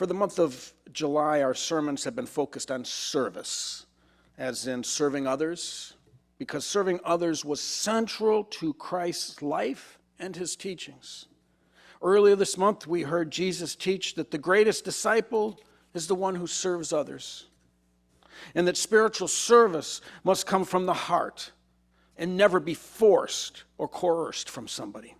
For the month of July, our sermons have been focused on service, as in serving others, because serving others was central to Christ's life and his teachings. Earlier this month, we heard Jesus teach that the greatest disciple is the one who serves others, and that spiritual service must come from the heart and never be forced or coerced from somebody.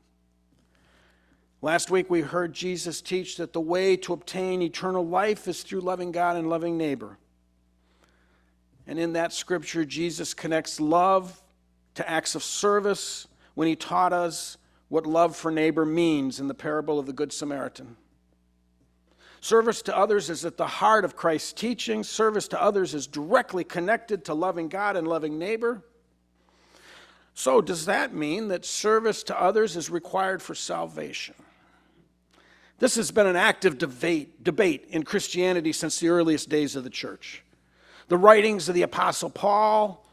Last week, we heard Jesus teach that the way to obtain eternal life is through loving God and loving neighbor. And in that scripture, Jesus connects love to acts of service when he taught us what love for neighbor means in the parable of the Good Samaritan. Service to others is at the heart of Christ's teaching. Service to others is directly connected to loving God and loving neighbor. So does that mean that service to others is required for salvation? This has been an active debate in Christianity since the earliest days of the church. The writings of the Apostle Paul,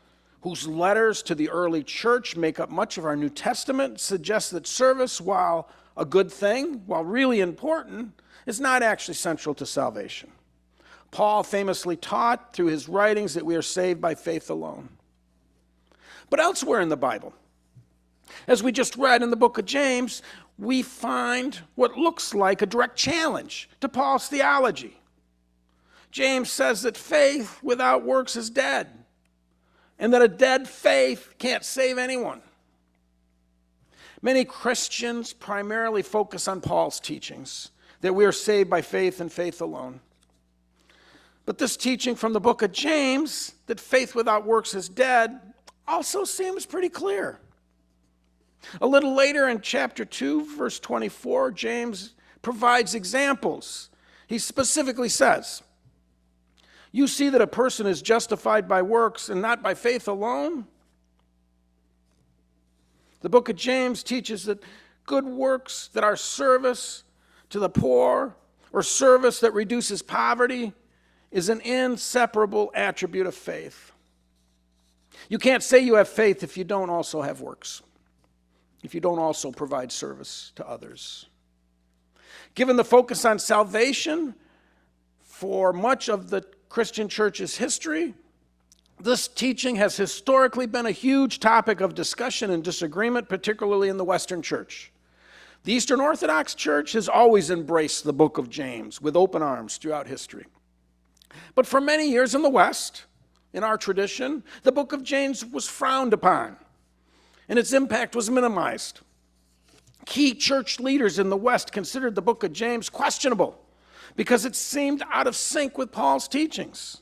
whose letters to the early church make up much of our New Testament, suggest that service, while a good thing, while really important, is not actually central to salvation. Paul famously taught through his writings that we are saved by faith alone. But elsewhere in the Bible, as we just read in the book of James, we find what looks like a direct challenge to Paul's theology. James says that faith without works is dead, and that a dead faith can't save anyone. Many Christians primarily focus on Paul's teachings, that we are saved by faith and faith alone. But this teaching from the book of James, that faith without works is dead, also seems pretty clear. A little later in chapter 2, verse 24, James provides examples. He specifically says, "You see that a person is justified by works and not by faith alone?" The book of James teaches that good works that are service to the poor or service that reduces poverty is an inseparable attribute of faith. You can't say you have faith if you don't also have works, if you don't also provide service to others. Given the focus on salvation for much of the Christian church's history, this teaching has historically been a huge topic of discussion and disagreement, particularly in the Western Church. The Eastern Orthodox Church has always embraced the book of James with open arms throughout history. But for many years in the West, in our tradition, the book of James was frowned upon, and its impact was minimized. Key church leaders in the West considered the book of James questionable because it seemed out of sync with Paul's teachings.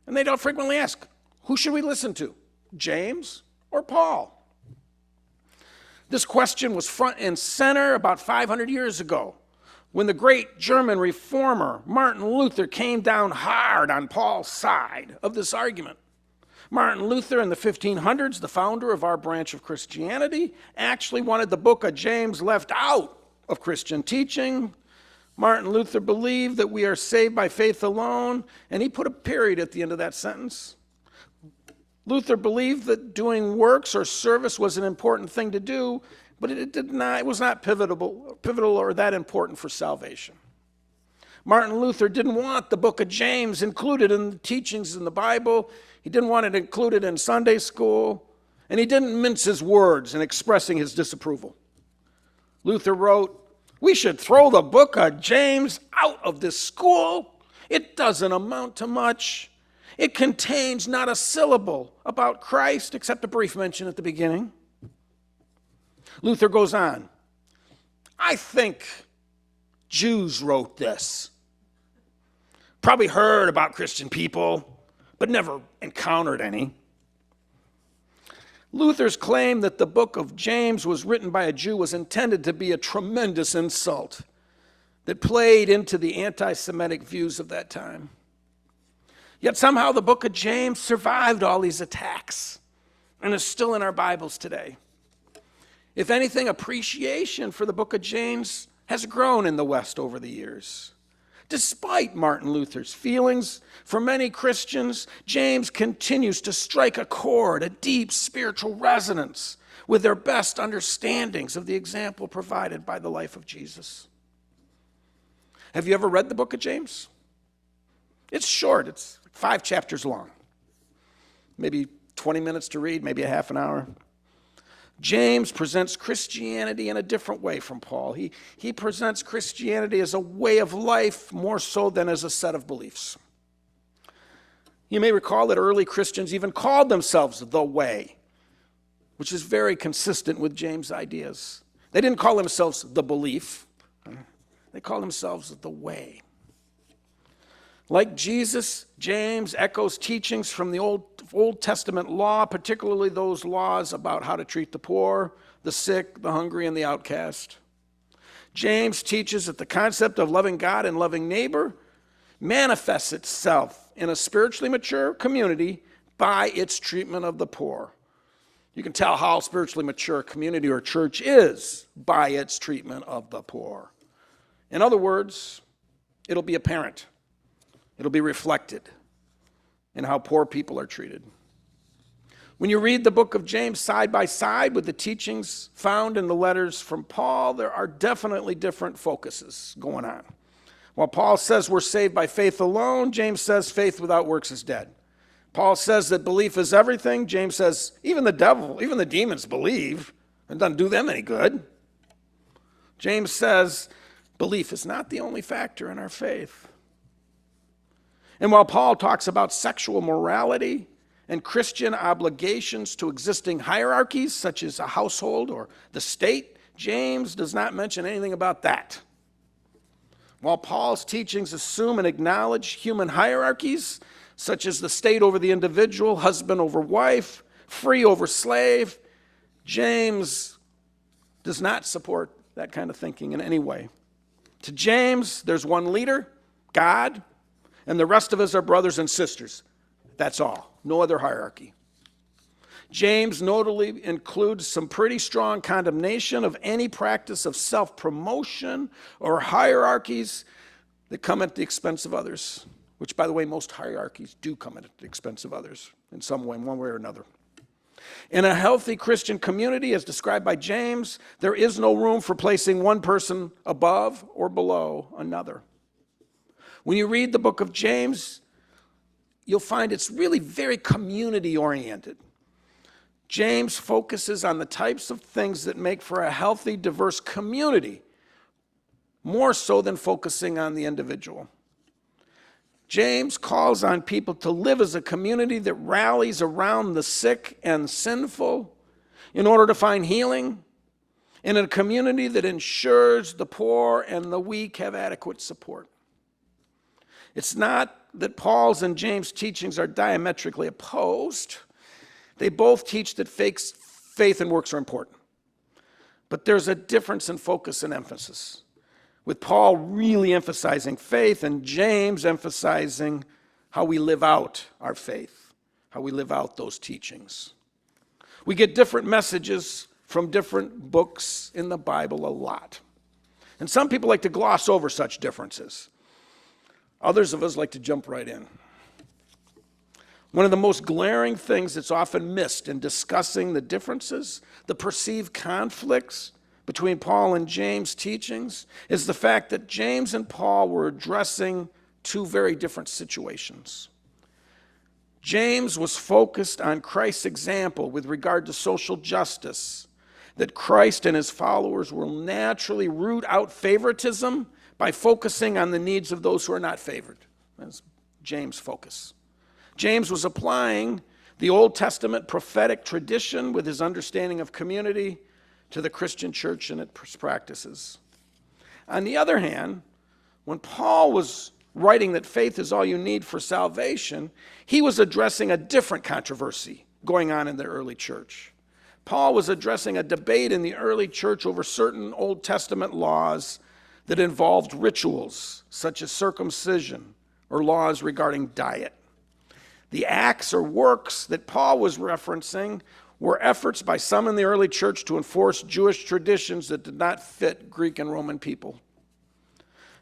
And they don't frequently ask, who should we listen to, James or Paul? This question was front and center about 500 years ago, when the great German reformer Martin Luther came down hard on Paul's side of this argument. Martin Luther in the 1500s, the founder of our branch of Christianity, actually wanted the book of James left out of Christian teaching. Martin Luther believed that we are saved by faith alone, and he put a period at the end of that sentence. Luther believed that doing works or service was an important thing to do, but it was not pivotal or that important for salvation. Martin Luther didn't want the book of James included in the teachings in the Bible. He didn't want it included in Sunday school, and he didn't mince his words in expressing his disapproval. Luther wrote, "We should throw the book of James out of this school. It doesn't amount to much. It contains not a syllable about Christ except a brief mention at the beginning." Luther goes on, "I think Jews wrote this. Probably heard about Christian people, but never encountered any." Luther's claim that the book of James was written by a Jew was intended to be a tremendous insult that played into the anti-Semitic views of that time. Yet somehow the book of James survived all these attacks and is still in our Bibles today. If anything, appreciation for the book of James has grown in the West over the years. Despite Martin Luther's feelings, for many Christians, James continues to strike a chord, a deep spiritual resonance with their best understandings of the example provided by the life of Jesus. Have you ever read the book of James? It's short. It's 5 chapters long. Maybe 20 minutes to read, maybe a half an hour. James presents Christianity in a different way from Paul. He presents Christianity as a way of life more so than as a set of beliefs. You may recall that early Christians even called themselves the Way, which is very consistent with James' ideas. They didn't call themselves the Belief. They called themselves the Way. Like Jesus, James echoes teachings from the Old Testament law, particularly those laws about how to treat the poor, the sick, the hungry, and the outcast. James teaches that the concept of loving God and loving neighbor manifests itself in a spiritually mature community by its treatment of the poor. You can tell how spiritually mature a community or church is by its treatment of the poor. In other words, it'll be apparent. It'll be reflected in how poor people are treated. When you read the book of James side by side with the teachings found in the letters from Paul, there are definitely different focuses going on. While Paul says we're saved by faith alone, James says faith without works is dead. Paul says that belief is everything. James says even the devil, even the demons believe. It doesn't do them any good. James says belief is not the only factor in our faith. And while Paul talks about sexual morality and Christian obligations to existing hierarchies, such as a household or the state, James does not mention anything about that. While Paul's teachings assume and acknowledge human hierarchies, such as the state over the individual, husband over wife, free over slave, James does not support that kind of thinking in any way. To James, there's one leader, God, and the rest of us are brothers and sisters. That's all. No other hierarchy. James notably includes some pretty strong condemnation of any practice of self-promotion or hierarchies that come at the expense of others, which, by the way, most hierarchies do come at the expense of others in some way, in one way or another. In a healthy Christian community, as described by James, there is no room for placing one person above or below another. When you read the book of James, you'll find it's really very community-oriented. James focuses on the types of things that make for a healthy, diverse community, more so than focusing on the individual. James calls on people to live as a community that rallies around the sick and sinful in order to find healing, in a community that ensures the poor and the weak have adequate support. It's not that Paul's and James' teachings are diametrically opposed. They both teach that faith and works are important. But there's a difference in focus and emphasis, with Paul really emphasizing faith and James emphasizing how we live out our faith, how we live out those teachings. We get different messages from different books in the Bible a lot. And some people like to gloss over such differences. Others of us like to jump right in. One of the most glaring things that's often missed in discussing the differences, the perceived conflicts between Paul and James' teachings, is the fact that James and Paul were addressing two very different situations. James was focused on Christ's example with regard to social justice, that Christ and his followers will naturally root out favoritism by focusing on the needs of those who are not favored. That's James' focus. James was applying the Old Testament prophetic tradition with his understanding of community to the Christian church and its practices. On the other hand, when Paul was writing that faith is all you need for salvation, he was addressing a different controversy going on in the early church. Paul was addressing a debate in the early church over certain Old Testament laws that involved rituals such as circumcision or laws regarding diet. The acts or works that Paul was referencing were efforts by some in the early church to enforce Jewish traditions that did not fit Greek and Roman people.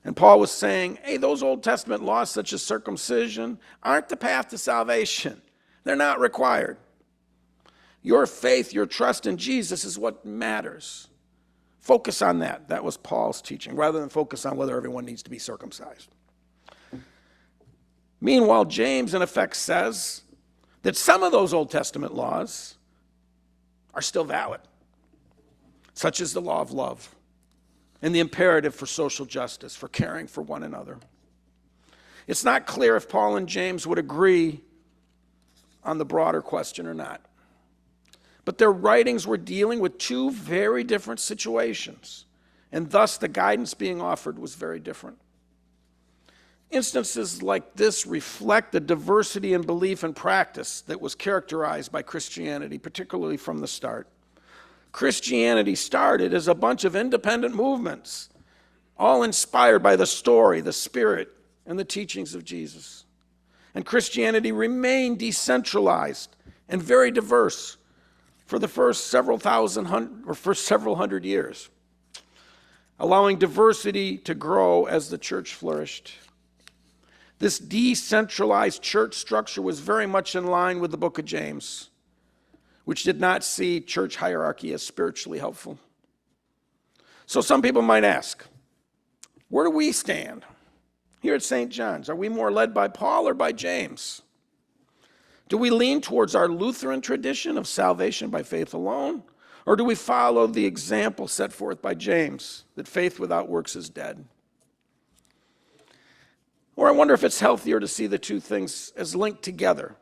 And Paul was saying, hey, those Old Testament laws such as circumcision aren't the path to salvation. They're not required. Your faith, your trust in Jesus is what matters. Focus on that. That was Paul's teaching, rather than focus on whether everyone needs to be circumcised. Meanwhile, James, in effect, says that some of those Old Testament laws are still valid, such as the law of love and the imperative for social justice, for caring for one another. It's not clear if Paul and James would agree on the broader question or not. But their writings were dealing with two very different situations, and thus the guidance being offered was very different. Instances like this reflect the diversity in belief and practice that was characterized by Christianity, particularly from the start. Christianity started as a bunch of independent movements, all inspired by the story, the spirit, and the teachings of Jesus. And Christianity remained decentralized and very diverse for the first several hundred years, allowing diversity to grow as the church flourished. This decentralized church structure was very much in line with the book of James, which did not see church hierarchy as spiritually helpful. So some people might ask, where do we stand here at St. John's? Are we more led by Paul or by James? Do we lean towards our Lutheran tradition of salvation by faith alone? Or do we follow the example set forth by James, that faith without works is dead? Or I wonder if it's healthier to see the two things as linked together,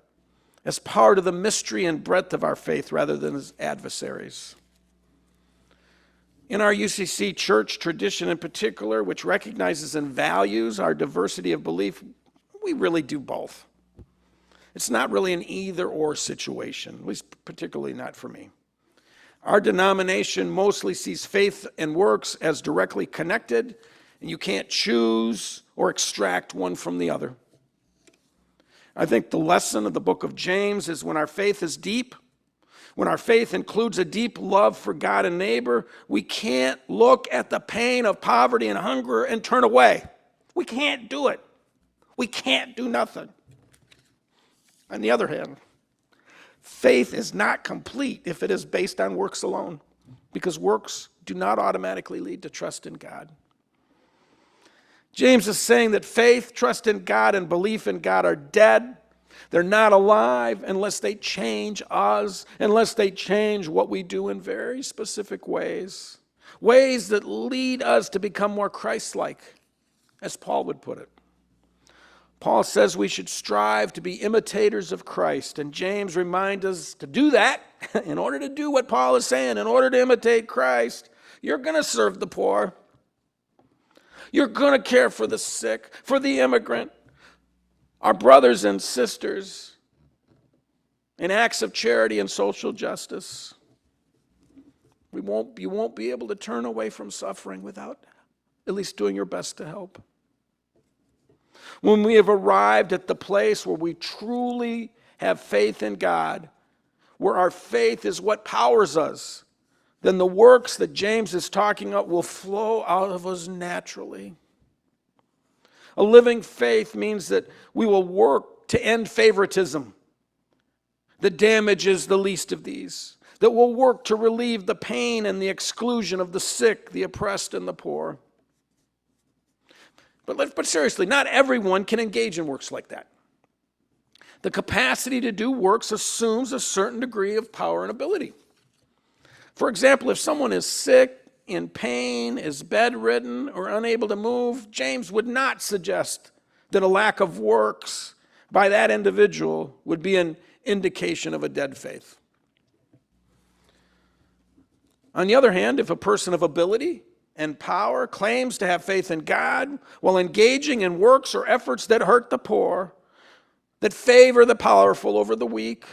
as part of the mystery and breadth of our faith rather than as adversaries. In our UCC church tradition in particular, which recognizes and values our diversity of belief, we really do both. It's not really an either-or situation, at least particularly not for me. Our denomination mostly sees faith and works as directly connected, and you can't choose or extract one from the other. I think the lesson of the book of James is when our faith is deep, when our faith includes a deep love for God and neighbor, we can't look at the pain of poverty and hunger and turn away. We can't do it. We can't do nothing. On the other hand, faith is not complete if it is based on works alone, because works do not automatically lead to trust in God. James is saying that faith, trust in God, and belief in God are dead. They're not alive unless they change us, unless they change what we do in very specific ways, ways that lead us to become more Christ-like, as Paul would put it. Paul says we should strive to be imitators of Christ, and James reminds us to do that. In order to do what Paul is saying, in order to imitate Christ, you're going to serve the poor. You're going to care for the sick, for the immigrant, our brothers and sisters, in acts of charity and social justice. You won't be able to turn away from suffering without at least doing your best to help. When we have arrived at the place where we truly have faith in God, where our faith is what powers us, then the works that James is talking about will flow out of us naturally. A living faith means that we will work to end favoritism that damages the least of these, that will work to relieve the pain and the exclusion of the sick, the oppressed, and the poor. But seriously, not everyone can engage in works like that. The capacity to do works assumes a certain degree of power and ability. For example, if someone is sick, in pain, is bedridden, or unable to move, James would not suggest that a lack of works by that individual would be an indication of a dead faith. On the other hand, if a person of ability and power claims to have faith in God while engaging in works or efforts that hurt the poor, that favor the powerful over the weak,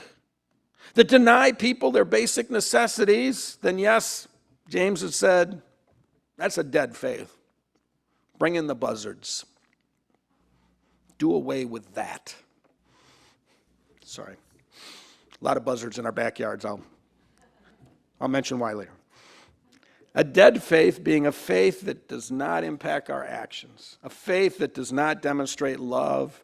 that deny people their basic necessities, then yes, James has said, that's a dead faith. Bring in the buzzards. Do away with that. Sorry. A lot of buzzards in our backyards. I'll mention why later. A dead faith being a faith that does not impact our actions, a faith that does not demonstrate love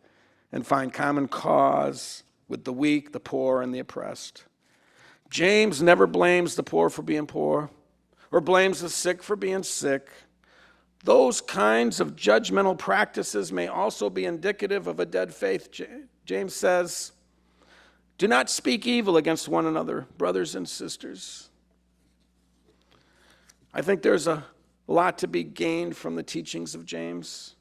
and find common cause with the weak, the poor, and the oppressed. James never blames the poor for being poor or blames the sick for being sick. Those kinds of judgmental practices may also be indicative of a dead faith. James says, do not speak evil against one another, brothers and sisters. I think there's a lot to be gained from the teachings of James,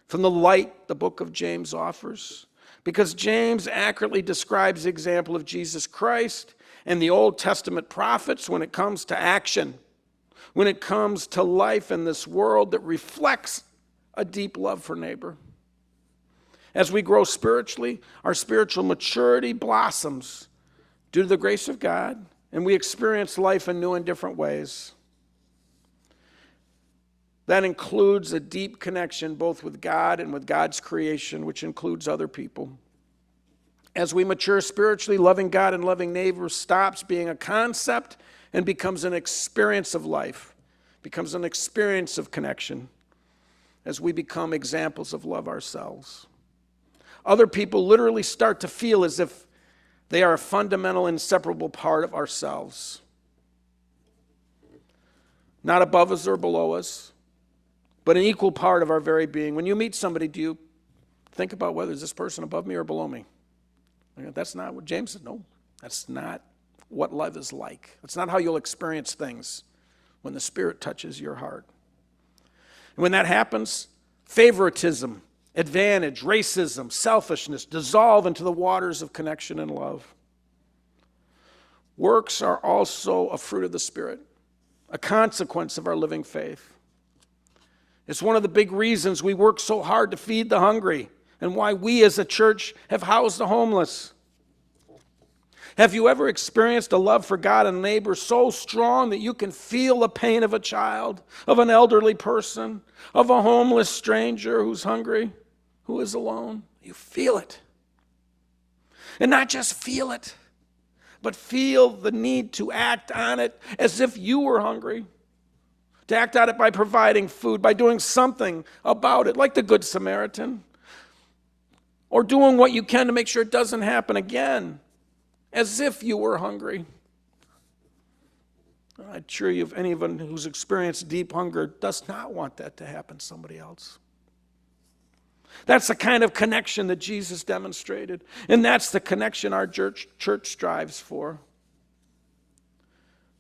from the light the book of James offers, because James accurately describes the example of Jesus Christ and the Old Testament prophets when it comes to action, when it comes to life in this world that reflects a deep love for neighbor. As we grow spiritually, our spiritual maturity blossoms due to the grace of God, and we experience life in new and different ways. That includes a deep connection both with God and with God's creation, which includes other people. As we mature spiritually, loving God and loving neighbors stops being a concept and becomes an experience of life, becomes an experience of connection, as we become examples of love ourselves. Other people literally start to feel as if they are a fundamental, inseparable part of ourselves. Not above us or below us, but an equal part of our very being. When you meet somebody, do you think about whether is this person above me or below me? That's not what James said. No, that's not what love is like. That's not how you'll experience things when the Spirit touches your heart. And when that happens, favoritism, advantage, racism, selfishness dissolve into the waters of connection and love. Works are also a fruit of the Spirit, a consequence of our living faith. It's one of the big reasons we work so hard to feed the hungry and why we as a church have housed the homeless. Have you ever experienced a love for God and neighbor so strong that you can feel the pain of a child, of an elderly person, of a homeless stranger who's hungry, who is alone? You feel it. And not just feel it, but feel the need to act on it as if you were hungry. To act on it by providing food, by doing something about it, like the Good Samaritan. Or doing what you can to make sure it doesn't happen again, as if you were hungry. I'm sure you, anyone who's experienced deep hunger does not want that to happen to somebody else. That's the kind of connection that Jesus demonstrated, and that's the connection our church strives for.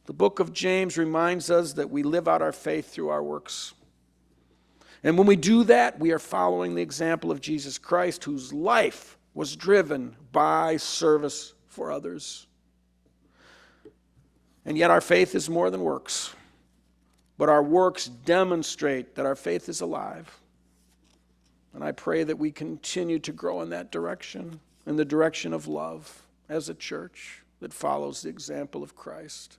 The book of James reminds us that we live out our faith through our works. And when we do that, we are following the example of Jesus Christ, whose life was driven by service for others. And yet our faith is more than works, but our works demonstrate that our faith is alive. And I pray that we continue to grow in that direction, in the direction of love, as a church that follows the example of Christ.